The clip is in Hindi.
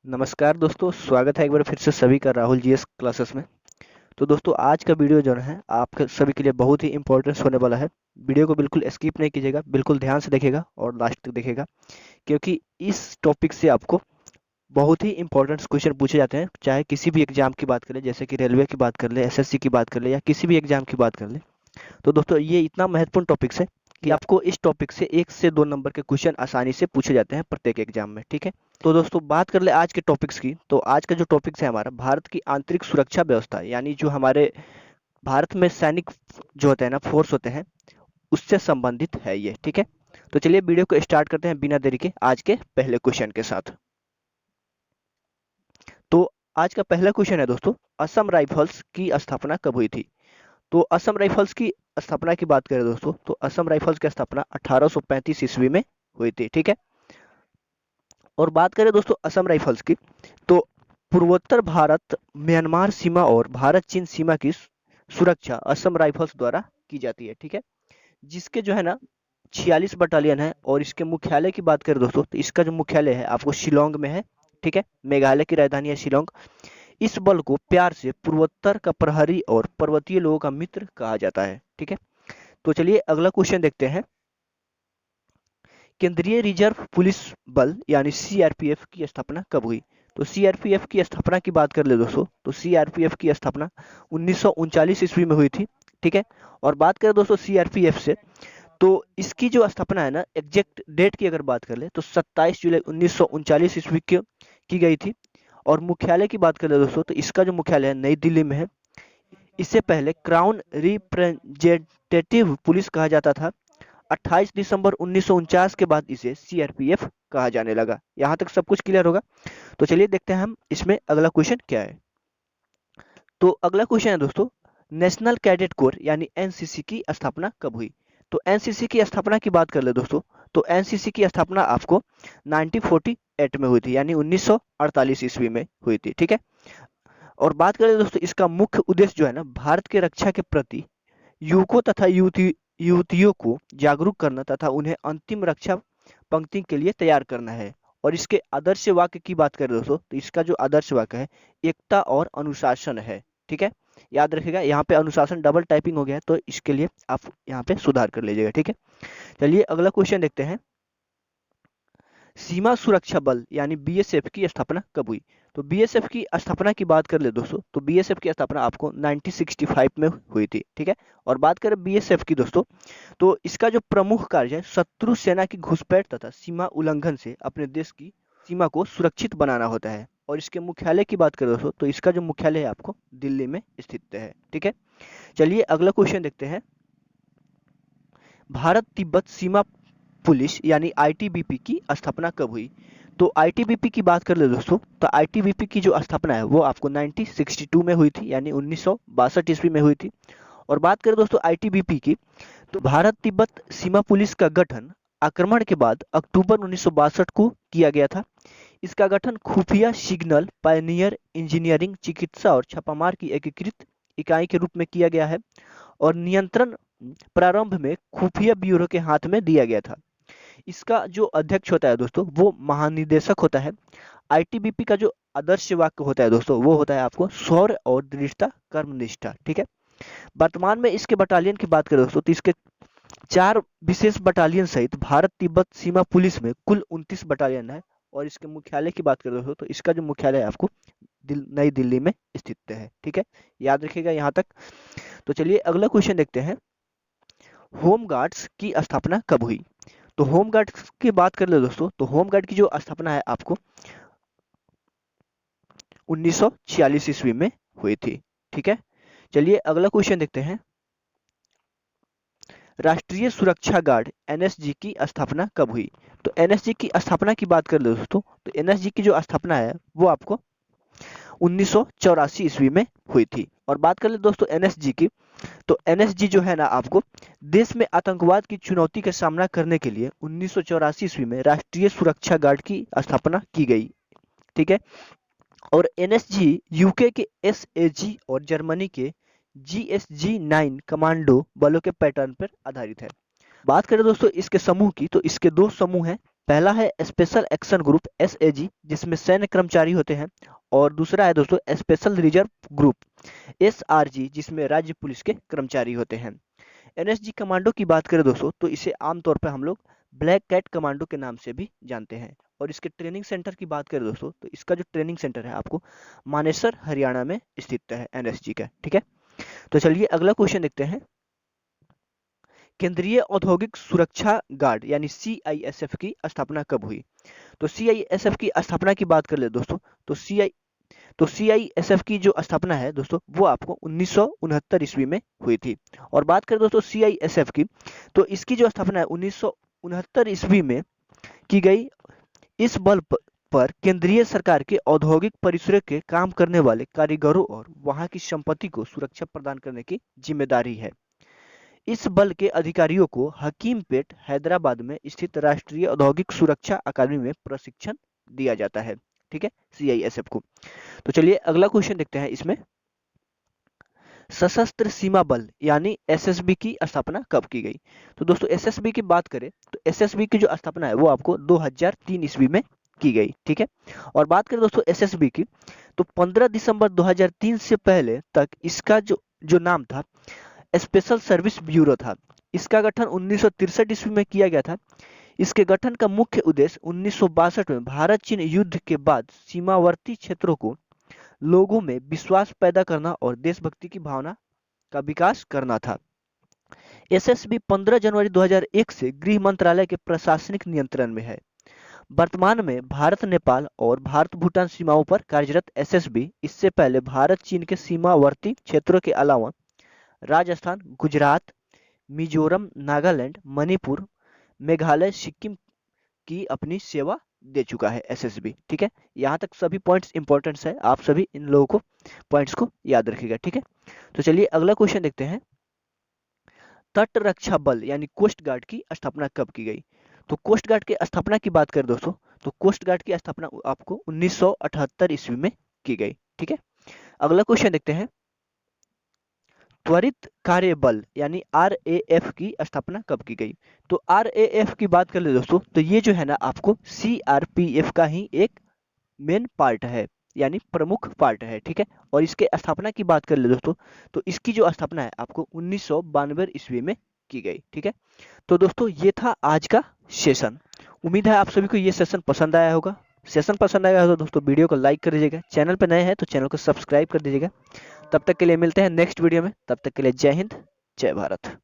नमस्कार दोस्तों, स्वागत है एक बार फिर से सभी का राहुल जीएस क्लासेस में। तो दोस्तों आज का वीडियो जो है आप सभी के लिए बहुत ही इंपॉर्टेंट होने वाला है। वीडियो को बिल्कुल स्किप नहीं कीजिएगा, बिल्कुल ध्यान से देखिएगा और लास्ट तक देखिएगा, क्योंकि इस टॉपिक से आपको बहुत ही इंपॉर्टेंट क्वेश्चन पूछे जाते हैं। चाहे किसी भी एग्जाम की बात करें, जैसे कि रेलवे की बात कर ले, एसएससी की बात कर ले या किसी भी एग्जाम की बात कर ले, तो दोस्तों ये इतना महत्वपूर्ण टॉपिक है कि आपको इस टॉपिक से 1 से 2 नंबर के क्वेश्चन आसानी से पूछे जाते हैं प्रत्येक एग्जाम में। ठीक है, तो दोस्तों बात कर ले आज के टॉपिक्स की। तो आज का जो टॉपिक्स है हमारा भारत की आंतरिक सुरक्षा व्यवस्था, यानी जो हमारे भारत में सैनिक जो होते हैं ना, फोर्स होते हैं, उससे संबंधित है ये। ठीक है, तो चलिए वीडियो को स्टार्ट करते हैं बिना देरी के आज के पहले क्वेश्चन के साथ। तो आज का पहला क्वेश्चन है दोस्तों, असम राइफल्स की स्थापना कब हुई थी? तो असम राइफल्स की स्थापना की बात करें दोस्तों, तो असम राइफल्स की स्थापना 1835 ईस्वी में हुई थी। ठीक है, और बात करें दोस्तों असम राइफल्स की, तो पूर्वोत्तर भारत म्यांमार सीमा और भारत चीन सीमा की सुरक्षा असम राइफल्स द्वारा की जाती है। ठीक है, जिसके जो है ना 46 बटालियन है, और इसके मुख्यालय की बात करें दोस्तों, तो इसका जो मुख्यालय है आपको शिलोंग में है। ठीक है, मेघालय की राजधानी है शिलोंग। इस बल को प्यार से पूर्वोत्तर का प्रहरी और पर्वतीय लोगों का मित्र कहा जाता है। ठीक है, तो चलिए अगला क्वेश्चन देखते हैं। केंद्रीय रिजर्व पुलिस बल यानी सीआरपीएफ की स्थापना कब हुई? तो सीआरपीएफ की स्थापना की बात कर ले दोस्तों, तो सीआरपीएफ की स्थापना 1939 ईस्वी में हुई थी। ठीक है, और बात करें दोस्तों सीआरपीएफ से, तो इसकी जो स्थापना है ना, एग्जैक्ट डेट की अगर बात कर ले तो 27 जुलाई 1939 ईस्वी की गई थी। और मुख्यालय की बात करें दोस्तों, तो इसका जो मुख्यालय है नई दिल्ली में है। इससे पहले क्राउन रिप्रेजेंटेटिव पुलिस कहा जाता था। 28 दिसंबर 1949 के बाद इसे सीआरपीएफ कहा जाने लगा। यहाँ तक सब कुछ क्लियर होगा। तो चलिए देखते हैं हम इसमें अगला क्वेश्चन क्या है। तो अगला क्वेश्चन है दोस्तों, नेशनल कैडेट कोर यानी एनसीसी की स्थापना कब हुई? तो एनसीसी की स्थापना की बात कर ले दोस्तों, तो एनसीसी की स्थापना आपको 1948 में हुई थी, यानी 1948 ईस्वी में हुई थी। ठीक है, और बात करें दोस्तों इसका मुख्य उद्देश्य जो है ना, भारत के रक्षा के प्रति युवकों तथा युवतियों को जागरूक करना तथा उन्हें अंतिम रक्षा पंक्ति के लिए तैयार करना है। और इसके आदर्श वाक्य की बात करें दोस्तों, तो इसका जो आदर्श वाक्य है एकता और अनुशासन है। ठीक है, याद रखिएगा, यहाँ पे अनुशासन डबल टाइपिंग हो गया है, तो इसके लिए आप यहाँ पे सुधार कर लीजिएगा। ठीक है, चलिए अगला क्वेश्चन देखते हैं। सीमा सुरक्षा बल यानी बीएसएफ की स्थापना कब हुई? तो बीएसएफ की स्थापना की बात कर ले दोस्तों, तो बीएसएफ की स्थापना आपको 1965 में हुई थी। ठीक है, और बात करें बीएसएफ की दोस्तों, तो इसका जो प्रमुख कार्य है शत्रु सेना की घुसपैठ तथा सीमा उल्लंघन से अपने देश की सीमा को सुरक्षित बनाना होता है। और इसके मुख्यालय की बात करें दोस्तों, तो इसका जो मुख्यालय है आपको दिल्ली में स्थित है। ठीक है, चलिए अगला क्वेश्चन देखते हैं। भारत तिब्बत सीमा पुलिस यानी आईटीबीपी की स्थापना कब हुई? तो आईटीबीपी की बात कर ले दोस्तों, तो आईटीबीपी की जो स्थापना है वो आपको 1962 में हुई थी, यानी 1962 ईस्वी में हुई थी। और बात करें दोस्तों आईटीबीपी की, तो भारत तिब्बत सीमा पुलिस का गठन आक्रमण के बाद अक्टूबर 1962 को किया गया था। इसका गठन खुफिया सिग्नल पायनियर इंजीनियरिंग चिकित्सा और छापामार की एकीकृत इकाई के रूप में किया गया है। और नियंत्रण प्रारंभ में खुफिया ब्यूरो के हाथ में दिया गया था। इसका जो अध्यक्ष होता है दोस्तों वो महानिदेशक होता है। आईटीबीपी का जो आदर्श वाक्य होता है दोस्तों वो होता है आपको शौर्य और दृढ़ता कर्मनिष्ठा। ठीक है, वर्तमान में इसके बटालियन की बात करें दोस्तों, तो इसके 4 विशेष बटालियन सहित भारत तिब्बत सीमा पुलिस में कुल 29 बटालियन है। और इसके मुख्यालय की बात करें दोस्तों, तो इसका जो मुख्यालय है आपको नई दिल्ली में स्थित है। ठीक है, याद रखिएगा यहाँ तक। तो चलिए अगला क्वेश्चन देखते हैं। होमगार्ड्स की स्थापना कब हुई? तो होमगार्ड की बात कर ले दोस्तों, तो होमगार्ड की जो स्थापना है आपको 1946 ईस्वी में हुई थी। ठीक है, चलिए अगला क्वेश्चन देखते हैं। राष्ट्रीय सुरक्षा गार्ड एनएसजी की स्थापना कब हुई? तो एनएसजी की स्थापना की बात कर ले दोस्तों, तो एनएसजी की जो स्थापना है वो आपको 1984 ईस्वी में हुई थी। और बात कर ले दोस्तों एनएसजी की, तो एनएसजी जो है ना आपको देश में आतंकवाद की चुनौती का सामना करने के लिए 1984 ईस्वी में राष्ट्रीय सुरक्षा गार्ड की स्थापना की गई। ठीक है, और एनएसजी यूके के एसएजी और जर्मनी के जीएसजी-9 कमांडो बलों के पैटर्न पर आधारित है। बात करें दोस्तों इसके समूह की, तो इसके 2 समूह हैं, पहला है स्पेशल एक्शन ग्रुप SAG, जिसमें सैन्य कर्मचारी होते हैं, और दूसरा है दोस्तों स्पेशल रिजर्व ग्रुप SRG, जिसमें राज्य पुलिस के कर्मचारी होते हैं। NSG कमांडो की बात करें दोस्तों तो इसे आमतौर पर हम लोग ब्लैक कैट कमांडो के नाम से भी जानते हैं। और इसके ट्रेनिंग सेंटर की बात करें दोस्तों तो इसका जो ट्रेनिंग सेंटर है आपको मानेसर हरियाणा में स्थित है NSG का, ठीक है। तो चलिए अगला क्वेश्चन देखते हैं। केंद्रीय औद्योगिक सुरक्षा गार्ड यानी CISF की स्थापना कब हुई? तो CISF की स्थापना की बात कर ले दोस्तों तो CISF की जो स्थापना है दोस्तों वो आपको 1969 ईस्वी में हुई थी। और बात करें दोस्तों CISF की तो इसकी जो स्थापना है 1969 ईस्वी में की गई। इस बल पर केंद्रीय सरकार के औद्योगिक परिसर के काम करने वाले कारीगरों और वहां की संपत्ति को सुरक्षा प्रदान करने की जिम्मेदारी है। इस बल के अधिकारियों को हकीमपेट हैदराबाद में स्थित राष्ट्रीय औद्योगिक सुरक्षा अकादमी में प्रशिक्षण दिया जाता है, ठीक है, CISF को। तो चलिए अगला क्वेश्चन देखते हैं इसमें। सशस्त्र सीमा बल यानी SSB की स्थापना कब की गई? तो दोस्तों SSB की बात करें तो SSB की जो स्थापना है वो आपको 2003 ईस्वी में की गई, ठीक है। और बात करें दोस्तों SSB की तो 15 दिसंबर 2003 से पहले तक इसका जो नाम था स्पेशल सर्विस ब्यूरो था। इसका गठन 1963 ईस्वी में किया गया था। इसके गठन का मुख्य उद्देश्य 1962 में भारत चीन युद्ध के बाद सीमावर्ती क्षेत्रों को लोगों में विश्वास पैदा करना और देशभक्ति की भावना का विकास करना था। SSB 15 जनवरी 2001 से गृह मंत्रालय के प्रशासनिक नियंत्रण में है। वर्तमान में भारत नेपाल और भारत भूटान सीमाओं पर कार्यरत SSB इससे पहले भारत चीन के सीमावर्ती क्षेत्रों के अलावा राजस्थान, गुजरात, मिजोरम, नागालैंड, मणिपुर, मेघालय, सिक्किम की अपनी सेवा दे चुका है SSB, ठीक है। यहाँ तक सभी पॉइंट्स इंपॉर्टेंट है, आप सभी इन लोगों को पॉइंट्स को याद रखिएगा, ठीक है। तो चलिए अगला क्वेश्चन देखते हैं। तट रक्षा बल यानी कोस्ट गार्ड की स्थापना कब की गई? तो कोस्ट गार्ड की स्थापना की बात करें दोस्तों तो कोस्ट गार्ड की स्थापना आपको 1978 ईस्वी में की गई, ठीक है। अगला क्वेश्चन देखते हैं। त्वरित कार्य बल यानी RAF की स्थापना कब की गई? तो RAF की बात कर ले दोस्तों तो ये जो है ना आपको CRPF का ही एक मेन पार्ट है यानी प्रमुख पार्ट है, ठीक है। और इसके स्थापना की बात कर ले दोस्तों तो इसकी जो स्थापना है आपको 1992 ईस्वी में की गई, ठीक है। तो दोस्तों ये था आज का सेशन। उम्मीद है आप सभी को ये सेशन पसंद आया होगा। सेशन पसंद आएगा तो दोस्तों वीडियो को लाइक कर दीजिएगा, चैनल पर नए हैं तो चैनल को सब्सक्राइब कर दीजिएगा। तब तक के लिए मिलते हैं नेक्स्ट वीडियो में, तब तक के लिए जय हिंद, जय भारत।